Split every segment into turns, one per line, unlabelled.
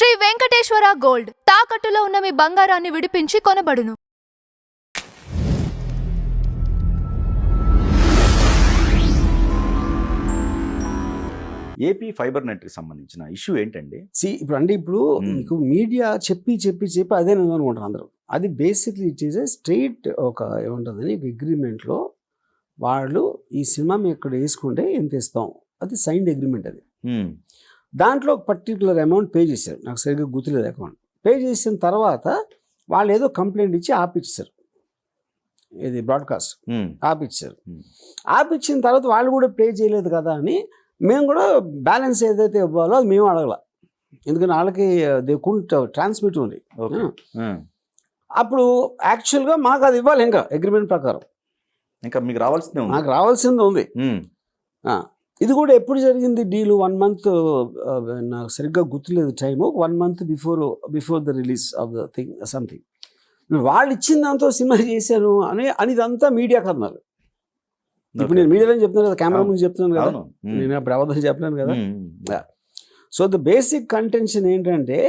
Shri Venkateswara gold తాకట్టులో ఉన్న మీ బంగారాన్ని విడిపించి కొనబడును.
ఏపీ ఫైబర్ నెట్కి సంబంధించిన ఇష్యూ ఏంటండి?
ఇప్పుడు మీకు మీడియా చెప్పి అదే నేను అనుకుంటారు అందరూ. అది basically it is a straight ఒక ఏముంటుందని అగ్రిమెంట్లో వాళ్ళు ఈ సినిమా మేము ఇక్కడ వేసుకుంటే ఎంత ఇస్తాం, అది సైన్డ్ అగ్రిమెంట్. అది దాంట్లో ఒక పర్టికులర్ అమౌంట్ పే చేశారు, నాకు సరిగ్గా గుర్తులేదు అకౌంట్. పే చేసిన తర్వాత వాళ్ళు ఏదో కంప్లైంట్ ఇచ్చి ఆపిచ్చారు, ఇది బ్రాడ్కాస్ట్ ఆపిచ్చారు. ఆపిచ్చిన తర్వాత వాళ్ళు కూడా పే చేయలేదు కదా అని మేము కూడా బ్యాలెన్స్ ఏదైతే ఇవ్వాలో అది మేము అడగల, ఎందుకంటే వాళ్ళకి దే కుంట్ ట్రాన్స్మిట్ ఉంది. అప్పుడు యాక్చువల్గా మాకు అది ఇవ్వాలి, ఇంకా అగ్రిమెంట్ ప్రకారం
ఇంకా మీకు రావాల్సిందే,
నాకు రావాల్సింది ఉంది. ఇది కూడా ఎప్పుడు జరిగింది డీల్? 1 month, నాకు సరిగ్గా గుర్తులేదు time, 1 month before the release of the thing something. వాళ్ళు ఇచ్చిన దాంతో సినిమా చేశాను అని ఇదంతా మీడియా కన్నారు. ఇప్పుడు నేను మీడియాలో చెప్తున్నాను కదా, కెమెరా ముందు చెప్తున్నాను కదా, నేను అప్పుడు అబద్ధం చెప్పలేను కదా. సో ద బేసిక్ కంటెన్షన్ ఏంటంటే,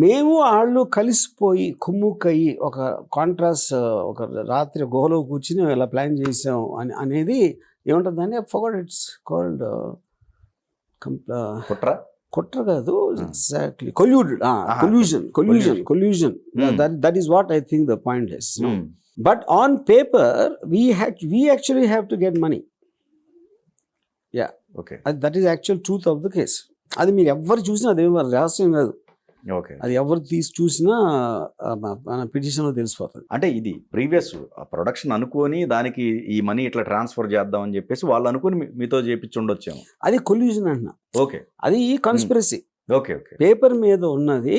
మేము వాళ్ళు కలిసిపోయి కుమ్ముక్కయ్యి ఒక కాంట్రాస్ట్, ఒక రాత్రి గుహలో కూర్చుని ఇలా ప్లాన్ చేసాం అనేది ఏముంటుందని ఫర్గాట్, ఇట్స్ కాల్డ్ కుట్ర కాదు, exactly collusion. That is what I think the point is. But on paper, we actually have to get money. Yeah.
Okay.
That is actual truth of the case. అది మీరు ఎవరు చూసినా అదేం రహస్యం కాదు.
Okay.
అది ఎవరు తీసి చూసినా మన పిటిషన్లో తెలిసిపోతుంది.
అంటే ఇది ప్రీవియస్ ప్రొడక్షన్ అనుకొని దానికి ఈ మనీ ఇట్లా ట్రాన్స్ఫర్ చేద్దాం అని చెప్పేసి వాళ్ళు అనుకుని మీతో చేపించి ఉండొచ్చాము.
అది కొల్యూజన్ అంటున్నా.
ఓకే.
అది కన్స్పిరసీ.
Okay okay.
పేపర్ మీద ఉన్నది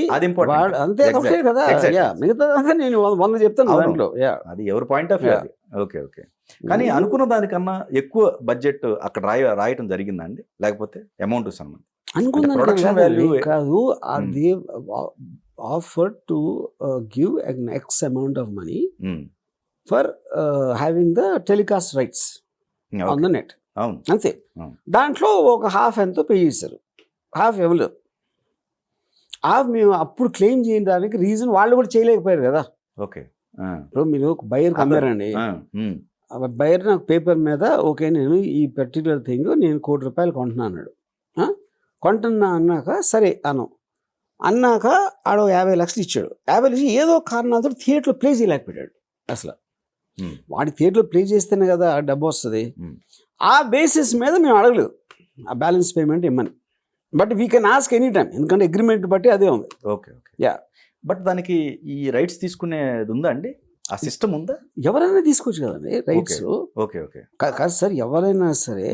అంతే కదా. మిగతా నేను 100 చెప్తాను దాంట్లో.
అది ఎవరి పాయింట్ ఆఫ్ వ్యూ అది. Okay okay. కానీ అనుకున్న దానికన్నా ఎక్కువ బడ్జెట్ అక్కడ రాయటం జరిగిందండి, లేకపోతే అమౌంట్ సంబంధించి
అనుకున్నాను కాదు. అది offer to give X amount of money for having the telecast rights on the net. అంతే. దాంట్లో ఒక హాఫ్ ఎంతో పే చేశారు, హాఫ్ ఇవ్వలేదు. మేము అప్పుడు క్లెయిమ్ చేయడానికి రీజన్ వాళ్ళు కూడా చేయలేకపోయారు కదా.
ఓకే.
ఇప్పుడు మీరు ఒక బయర్ అమ్మారండి, బయర్ నాకు పేపర్ మీద ఓకే నేను ఈ పర్టికులర్ థింగ్ నేను ₹1 కోటి కొంటున్నా అన్నాడు. కొంటున్నా అన్నాక సరే అన్నాక ఆడ 50 లక్షలు ఇచ్చాడు. 50 లక్షలు ఏదో కారణాలతో థియేటర్లో ప్లే చేయలేకపోయాడు. అసలు వాడి థియేటర్లో ప్లే చేస్తేనే కదా డబ్బు వస్తుంది. ఆ బేసిస్ మీద మేము అడగలేదు ఆ బ్యాలెన్స్ పేమెంట్ ఇమ్మని. But we can ask any time, ఎందుకంటే అగ్రిమెంట్ బట్టి అదే ఉంది.
Okay okay. యా. బట్ దానికి ఈ రైట్స్ తీసుకునేది ఉందా అండి? ఆ సిస్టమ్ ఉందా?
ఎవరైనా తీసుకోవచ్చు కదండి రైట్స్.
Okay okay.
కాదు సార్, ఎవరైనా సరే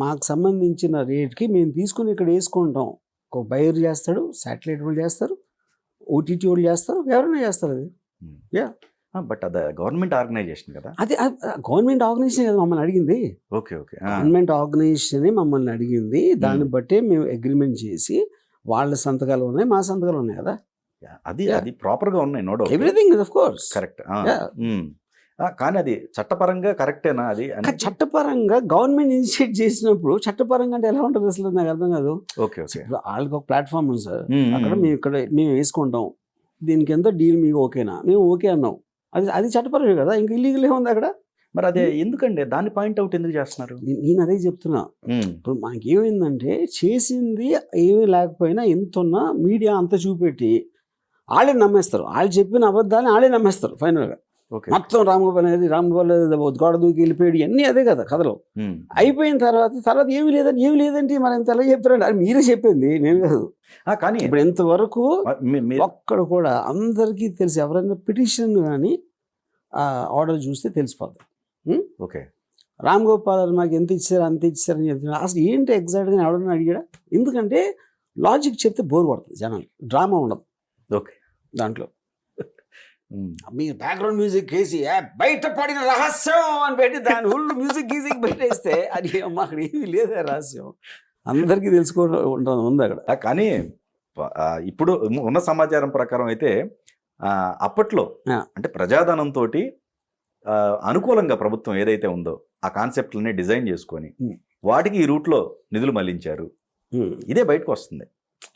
మాకు సంబంధించిన రేట్కి మేము తీసుకుని ఇక్కడ వేసుకుంటాం. ఒక బయర్ చేస్తాడు, శాటిలైట్ వాళ్ళు చేస్తారు, ఓటీటీ వాళ్ళు చేస్తారు, ఎవరైనా చేస్తారు. అది యా.
బట్ అది గవర్నమెంట్ ఆర్గనైజేషన్ కదా.
అది గవర్నమెంట్ ఆర్గనైజేషన్ కదా మమ్మల్ని అడిగింది.
Okay okay.
గవర్నమెంట్ ఆర్గనైజేషన్ మమ్మల్ని అడిగింది. దాన్ని బట్టే మేము అగ్రిమెంట్ చేసి వాళ్ళ సంతకాలు ఉన్నాయి, మా సంతకాలు ఉన్నాయి కదా.
అది ప్రాపర్ గా ఉన్నాయి, no doubt,
everything of course
correct. కానీ అది చట్టపరంగా కరెక్టేనా? అది
చట్టపరంగా గవర్నమెంట్ ఇనిషియేట్ చేసినప్పుడు చట్టపరంగా అంటే ఎలా ఉంటుంది అసలు నాకు అర్థం కాదు.
Okay okay.
వాళ్ళకి ఒక ప్లాట్ఫామ్ ఉంది సార్, అక్కడ మేము వేసుకుంటాం, దీనికి ఎంత డీల్ మీకు ఓకేనా, మేము ఓకే అన్నాం, అది చట్టపరమే కదా, ఇంకా ఇల్లీగల్ ఏముంది అక్కడ.
మరి అదే ఎందుకండి దాన్ని పాయింట్ అవుట్ ఎందుకు చేస్తున్నారు?
నేను అదే చెప్తున్నా. ఇప్పుడు మనకి ఏమైందంటే చేసింది ఏమీ లేకపోయినా ఎంత ఉన్నా మీడియా అంత చూపెట్టి వాళ్ళే నమ్మేస్తారు, వాళ్ళు చెప్పిన అబద్ధాన్ని వాళ్ళే నమ్మేస్తారు ఫైనల్గా. మొత్తం రామగోపాల్ గోడ దూకి వెళ్ళిపోయాడు, ఇవన్నీ అదే కదా కథలో. అయిపోయిన తర్వాత ఏమీ లేదంటే మరి ఎంత ఎలా చెప్తారండి? అది మీరే చెప్పింది, నేను కాదు.
కానీ
ఇప్పుడు ఇంతవరకు ఒక్కడ కూడా అందరికీ తెలిసి, ఎవరైనా పిటిషన్ కానీ ఆర్డర్ చూస్తే తెలిసిపోతుంది.
ఓకే.
రామ్ గోపాల్ మాకు ఎంత ఇచ్చారు అంత ఇచ్చారని చెప్తున్నారు. అసలు ఏంటి ఎగ్జాక్ట్గా ఎవరైనా అడిగాడా? ఎందుకంటే లాజిక్ చెప్తే బోర్ కొడుతుంది జనాలు, డ్రామా ఉండదు.
ఓకే.
దాంట్లో మీరు బ్యాక్గ్రౌండ్ మ్యూజిక్ వేసి బయట పడిన రహస్యం అని పెట్టి దాని ఫుల్ మ్యూజిక్ పెట్టేస్తే అది అక్కడ ఏమీ లేదా రహస్యం, అందరికీ తెలుసుకోవడం ఉంది అక్కడ.
కానీ ఇప్పుడు ఉన్న సమాచారం ప్రకారం అయితే అప్పట్లో అంటే ప్రజాధనంతో అనుకూలంగా ప్రభుత్వం ఏదైతే ఉందో ఆ కాన్సెప్ట్లనే డిజైన్ చేసుకొని వాటికి ఈ రూట్లో నిధులు మళ్లించారు. ఇదే బయటకు వస్తుంది.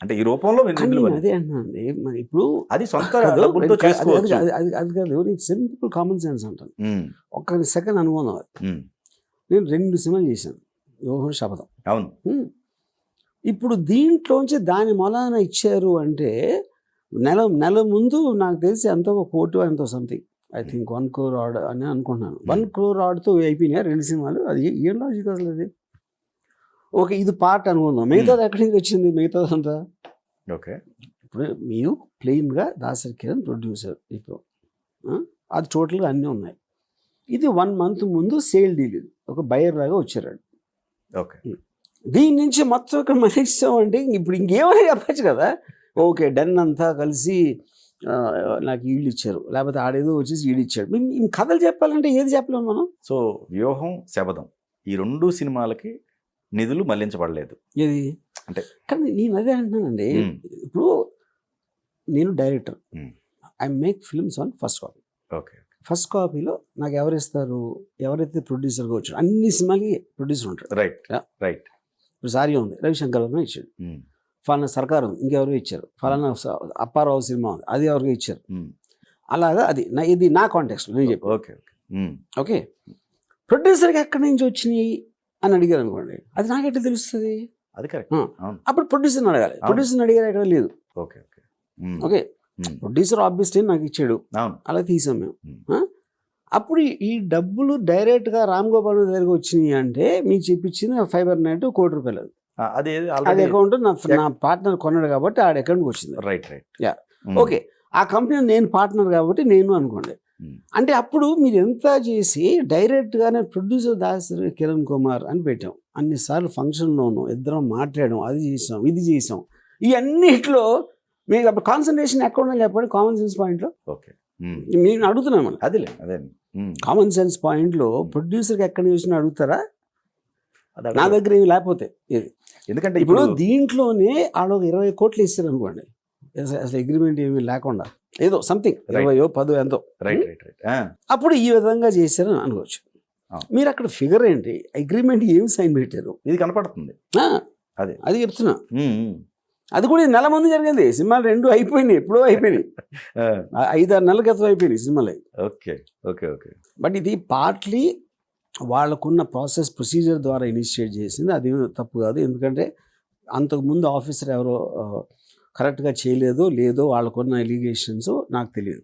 అంటే ఈ రూపంలో మీరు
కానీ
నిధులు
నేను అదే అంటున్నానండి, మరి ఇప్పుడు
అది సొంత
కాదు,
డబ్బులతో చేసుకోవచ్చు.
అది కాదు, నీకు సింపుల్ కామన్ సెన్స్ అంటాను.
ఉమ్,
ఒక్క సెకండ్ అనుకుందాం.
ఉమ్,
నేను 2 సినిమాలు చేశాను, యోహో శపథం.
అవును.
ఇప్పుడు దీంట్లోంచి దాని మూలాన ఇచ్చారు అంటే నెల ముందు నాకు తెలిసి ఎంతో 1 కోటి ఎంతో సంథింగ్, ఐ థింక్ 1 crore ఆర్డ్ అని అనుకుంటున్నాను. 1 crore ఆర్డ్తో అయిపోయినాయి 2 సినిమాలు. అది ఏం లాజిక్ అసలు అది? ఓకే, ఇది పార్ట్ అనుకుందాం, మిగతాది ఎక్కడి నుంచి వచ్చింది మిగతాదంతా?
ఓకే.
ఇప్పుడు మీరు ప్లెయిన్గా దాసరి కిరణ్ ప్రొడ్యూసర్, ఇప్పుడు అది టోటల్గా అన్నీ ఉన్నాయి. ఇది 1 month ముందు సేల్ డీల్, ఇది ఒక బయర్ లాగా వచ్చారు.
ఓకే.
దీని నుంచి మొత్తం ఇక్కడ మనిస్తాం అంటే ఇప్పుడు ఇంకేమైనా చెప్పచ్చు కదా. ఓకే, డన్ అంతా కలిసి నాకు వీళ్ళు ఇచ్చారు, లేకపోతే ఆడేదో వచ్చేసి వీడు ఇచ్చాడు. మేము కథలు చెప్పాలంటే ఏది చెప్పలేము మనం.
సో వ్యూహం, శబదం ఈ 2 సినిమాలకి నిధులు మళ్లించబడలేదు.
ఏది
అంటే
కానీ నేను అదే అంటున్నానండి. ఇప్పుడు నేను director, I make films on first copy.
Okay.
First కాపీలో నాకు ఎవరు ఇస్తారు? ఎవరైతే ప్రొడ్యూసర్గా వచ్చాడు, అన్ని సినిమాలకి ప్రొడ్యూసర్ ఉంటాడు.
రైట్. రైట్.
ఇప్పుడు సారీ ఉంది, రవిశంకర్ వర్మ ఇచ్చాడు. ఫలానా సర్కారు ఉంది, ఇంకెవరో ఇచ్చారు. ఫలానా అప్పారావు సినిమా ఉంది, అది ఎవరికి ఇచ్చారు. అలాగా అది ఇది నా కాంటెక్స్ట్ నేను చెప్పి.
ఓకే.
ఓకే, ప్రొడ్యూసర్కి ఎక్కడి నుంచి వచ్చినాయి అని అడిగారు అనుకోండి, అది నాకెట్లా తెలుస్తుంది?
అది కరెక్ట్.
అప్పుడు ప్రొడ్యూసర్ని అడగాలి. ప్రొడ్యూసర్ని అడిగారు, ఎక్కడ లేదు.
ఓకే.
ఓకే, ప్రొడ్యూసర్ ఆబ్వియస్లీ నాకు ఇచ్చాడు, అలా తీసాం మేము. అప్పుడు ఈ డబ్బులు డైరెక్ట్గా రామ్ గోపాల్ దగ్గరికి వచ్చినాయి అంటే మీకు చెప్పించింది ఫైబర్ నెట్ 1 కోటి రూపాయలు. అది అకౌంట్ నా పార్ట్నర్ కొన్నాడు కాబట్టి ఆడ అకౌంట్కి వచ్చింది.
రైట్.
Yeah, okay. ఆ కంపెనీ నేను పార్ట్నర్ కాబట్టి నేను అనుకోండి. అంటే అప్పుడు మీరు ఎంత చేసి డైరెక్ట్గానే ప్రొడ్యూసర్ దాసరి కిరణ్ కుమార్ అని పెట్టాం, అన్నిసార్లు ఫంక్షన్లో ఉన్నాం, ఇద్దరం మాట్లాడాం, అది చేసాం ఇది చేసాం, ఇవన్నిట్లో మీకు అప్పుడు కాన్సన్ట్రేషన్ ఎక్కడ ఉందని చెప్పండి. కామన్ సెన్స్ పాయింట్లో.
ఓకే,
నేను అడుగుతున్నాను,
అదే
కామన్ సెన్స్ పాయింట్లో ప్రొడ్యూసర్కి ఎక్కడి నుంచి వచ్చినా అడుగుతారా? నా దగ్గర ఏమి లేకపోతే ఇది.
ఎందుకంటే
ఇప్పుడు దీంట్లోనే ఆడ 20 కోట్లు ఇస్తారు అనుకోండి, అసలు అగ్రిమెంట్ ఏమీ లేకుండా ఏదో సంథింగ్ 20 10 ఎంతో. అప్పుడు ఈ విధంగా చేశారని అనుకోవచ్చు. మీరు అక్కడ ఫిగర్ ఏంటి, అగ్రిమెంట్ ఏమి సైన్ పెట్టారు,
ఇది కనపడుతుంది.
అది చెప్తున్నా. అది కూడా నెల ముందు జరిగింది. సినిమాలు 2 అయిపోయినాయి, ఎప్పుడో అయిపోయినాయి. 5-6 నెలల క్రితం అయిపోయినాయి సినిమాలు.
ఓకే.
బట్ ఇది పార్ట్లీ వాళ్ళకున్న ప్రాసెస్ ప్రొసీజర్ ద్వారా ఇనిషియేట్ చేసింది. అది తప్పు కాదు, ఎందుకంటే అంతకుముందు ఆఫీసర్ ఎవరో కరెక్ట్గా చేయలేదో లేదో వాళ్ళకున్న ఎలిగేషన్స్ నాకు తెలియదు.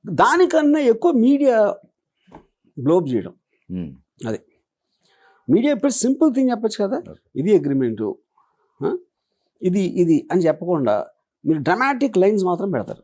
దానికన్నా ఎక్కువ మీడియా బ్లోప్ చేయడం, అది మీడియా ఇప్పుడు సింపుల్ థింగ్ చెప్పచ్చు కదా, ఇది అగ్రిమెంటు ఇది అని చెప్పకుండా మీరు డ్రామాటిక్ లైన్స్ మాత్రం పెడతారు.